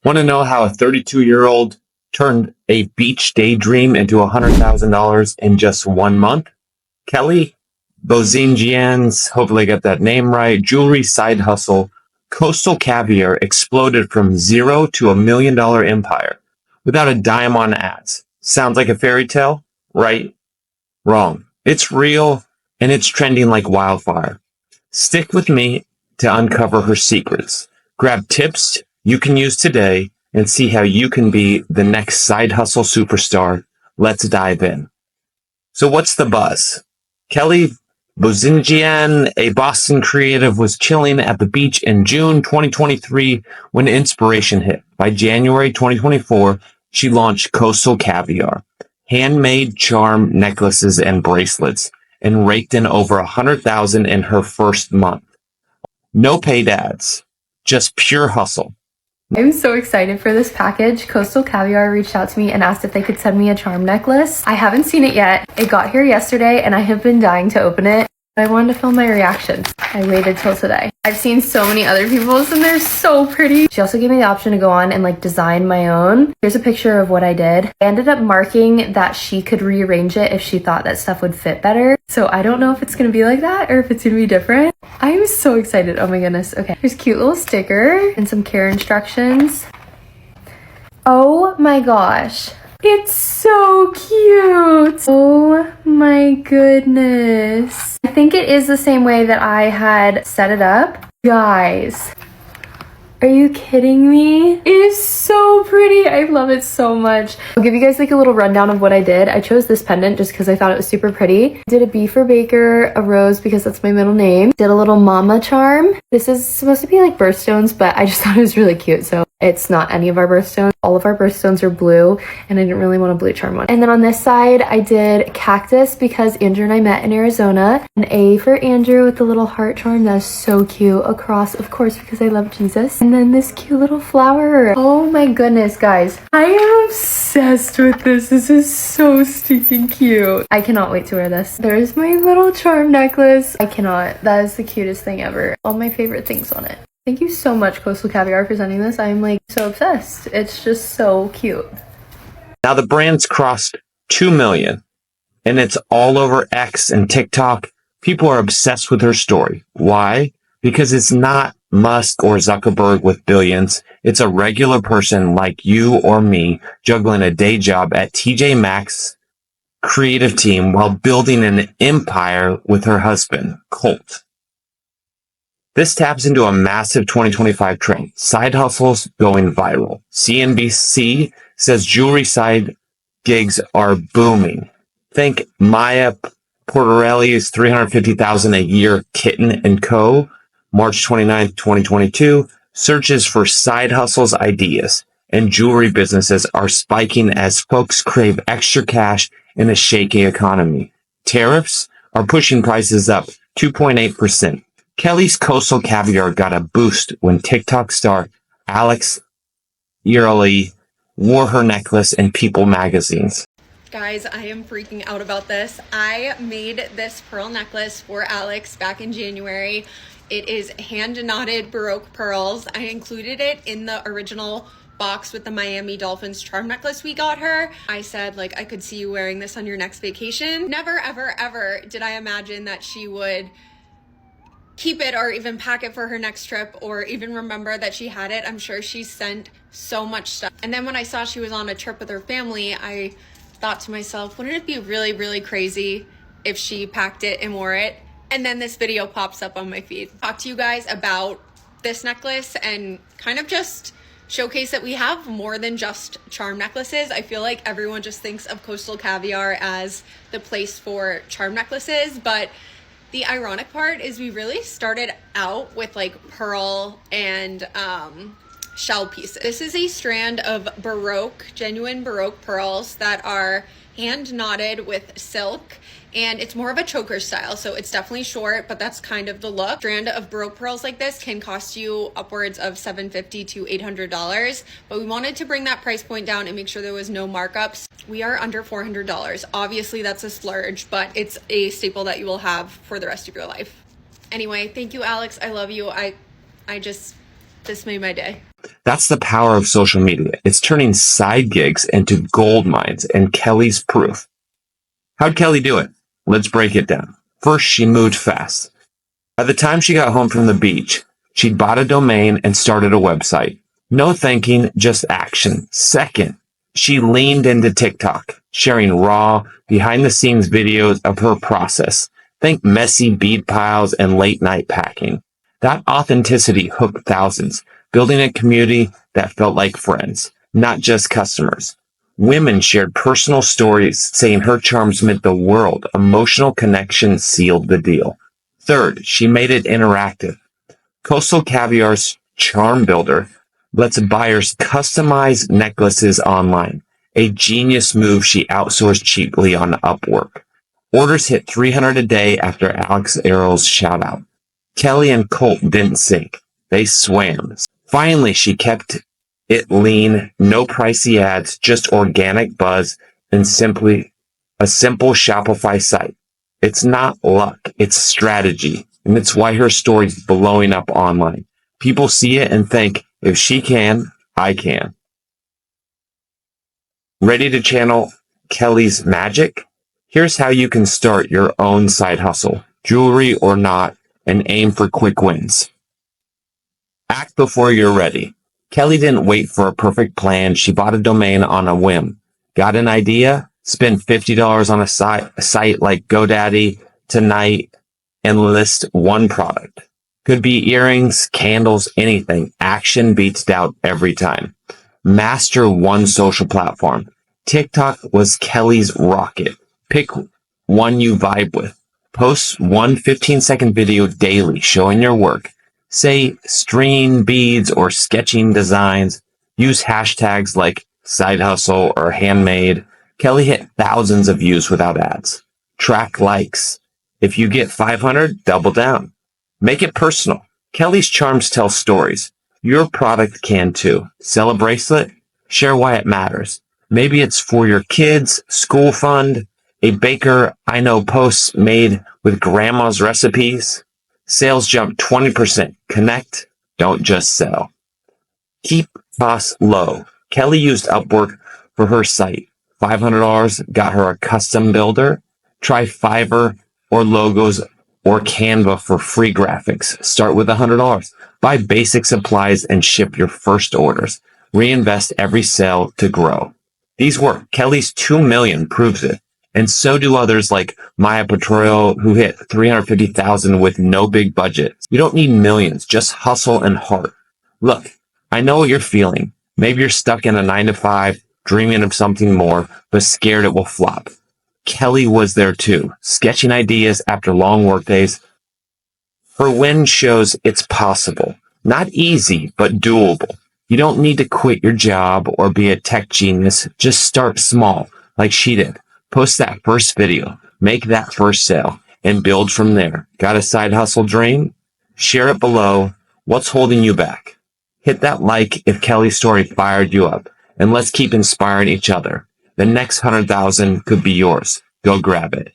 Want to know how a 32-year-old turned a beach daydream into $100,000 in just 1 month? Kelly Bozigian's, hopefully I got that name right, jewelry side hustle, Coastal Caviar, exploded from zero to $1 million empire without a dime on ads. Sounds like a fairy tale? Right? Wrong. It's real, and it's trending like wildfire. Stick with me to uncover her secrets. Grab tips you can use today and see how you can be the next side hustle superstar. Let's dive in. So what's the buzz? Kelly Bozigian, a Boston creative, was chilling at the beach in June 2023 when inspiration hit. By January 2024, she launched Coastal Caviar, handmade charm necklaces and bracelets, and raked in over $100,000 in her first month. No paid ads, just pure hustle. I'm so excited for this package. Coastal Caviar reached out to me and asked if they could send me a charm necklace. I haven't seen it yet. It got here yesterday and I have been dying to open it. I wanted to film my reaction. I waited till today. I've seen so many other people's and they're so pretty. She also gave me the option to go on and like design my own. Here's a picture of what I did. I ended up marking that she could rearrange it if she thought that stuff would fit better. So I don't know if it's gonna be like that or if it's gonna be different. I'm so excited. Oh my goodness. Okay, here's a cute little sticker and some care instructions. Oh my gosh. It's so cute. Oh my goodness. I think it is the same way that I had set it up. Guys, are you kidding me? It is so pretty. I love it so much. I'll give you guys like a little rundown of what I did. I chose this pendant just because I thought it was super pretty. Did a B for Baker, a rose because that's my middle name. Did a little mama charm. This is supposed to be like birthstones, but I just thought it was really cute. So it's not any of our birthstones. All of our birthstones are blue and I didn't really want a blue charm one. And then on this side, I did cactus because Andrew and I met in Arizona. An A for Andrew with the little heart charm. That's so cute. A cross, of course, because I love Jesus. And then this cute little flower. Oh my goodness, guys. I am obsessed with this. This is so stinking cute. I cannot wait to wear this. There's my little charm necklace. I cannot. That is the cutest thing ever. All my favorite things on it. Thank you so much, Coastal Caviar, for sending this. I'm like so obsessed. It's just so cute. Now the brand's crossed 2 million and it's all over X and TikTok. People are obsessed with her story. Why? Because it's not Musk or Zuckerberg with billions. It's a regular person like you or me juggling a day job at TJ Maxx creative team while building an empire with her husband, Colt. This taps into a massive 2025 trend. Side hustles going viral. CNBC says jewelry side gigs are booming. Think Maya Porterelli's $350,000 a year Kitten & Co. March 29, 2022. Searches for side hustles ideas and jewelry businesses are spiking as folks crave extra cash in a shaky economy. Tariffs are pushing prices up 2.8%. Kelly's Coastal Caviar got a boost when TikTok star Alix Earle wore her necklace in People magazines. Guys, I am freaking out about this. I made this pearl necklace for Alix back in January. It is hand knotted Baroque pearls. I included it in the original box with the Miami Dolphins charm necklace we got her. I said, like, I could see you wearing this on your next vacation. Never, ever, ever did I imagine that she would keep it or even pack it for her next trip or even remember that she had it. I'm sure she sent so much stuff. And then when I saw she was on a trip with her family, I thought to myself, wouldn't it be really, really crazy if she packed it and wore it? And then this video pops up on my feed. Talk to you guys about this necklace and kind of just showcase that we have more than just charm necklaces. I feel like everyone just thinks of Coastal Caviar as the place for charm necklaces, but the ironic part is we really started out with like pearl and shell pieces. This is a strand of Baroque, genuine Baroque pearls that are hand knotted with silk, and it's more of a choker style, so it's definitely short, but that's kind of the look. Strand of Baroque pearls like this can cost you upwards of $750 to $800, but we wanted to bring that price point down and make sure there was no markups. We are under $400. Obviously that's a splurge, but it's a staple that you will have for the rest of your life. Anyway, thank you, Alix. I love you. This made my day. That's the power of social media. It's turning side gigs into gold mines, and Kelly's proof. How'd Kelly do it? Let's break it down. First, she moved fast. By the time she got home from the beach, she'd bought a domain and started a website. No thinking, just action. Second, she leaned into TikTok, sharing raw, behind-the-scenes videos of her process. Think messy bead piles and late-night packing. That authenticity hooked thousands, building a community that felt like friends, not just customers. Women shared personal stories saying her charms meant the world. Emotional connection sealed the deal. Third, she made it interactive. Coastal Caviar's Charm Builder lets buyers customize necklaces online. A genius move she outsourced cheaply on Upwork. Orders hit 300 a day after Earle's shout out. Kelly and Colt didn't sink. They swam. Finally, she kept it lean, no pricey ads, just organic buzz and simply a simple Shopify site. It's not luck, it's strategy. And it's why her story's blowing up online. People see it and think, if she can, I can. Ready to channel Kelly's magic? Here's how you can start your own side hustle, jewelry or not, and aim for quick wins. Act before you're ready. Kelly didn't wait for a perfect plan. She bought a domain on a whim. Got an idea? Spend $50 on a site like GoDaddy tonight and list one product. Could be earrings, candles, anything. Action beats doubt every time. Master one social platform. TikTok was Kelly's rocket. Pick one you vibe with. Post one 15-second video daily showing your work. Say stringing beads or sketching designs. Use hashtags like side hustle or handmade. Kelly hit thousands of views without ads. Track likes. If you get 500, double down. Make it personal. Kelly's charms tell stories. Your product can too. Sell a bracelet? Share why it matters. Maybe it's for your kids, school fund, a baker I know posts made with grandma's recipes. Sales jump 20%. Connect, don't just sell. Keep costs low. Kelly used Upwork for her site. $500 got her a custom builder. Try Fiverr or Logos or Canva for free graphics. Start with $100. Buy basic supplies and ship your first orders. Reinvest every sale to grow. These work. Kelly's 2 million proves it. And so do others like Maya Petroleum, who hit 350,000 with no big budget. You don't need millions, just hustle and heart. Look, I know what you're feeling. Maybe you're stuck in a 9-to-5, dreaming of something more, but scared it will flop. Kelly was there too, sketching ideas after long workdays. Her win shows it's possible. Not easy, but doable. You don't need to quit your job or be a tech genius. Just start small, like she did. Post that first video, make that first sale, and build from there. Got a side hustle dream? Share it below. What's holding you back? Hit that like if Kelly's story fired you up, and let's keep inspiring each other. The next 100,000 could be yours. Go grab it.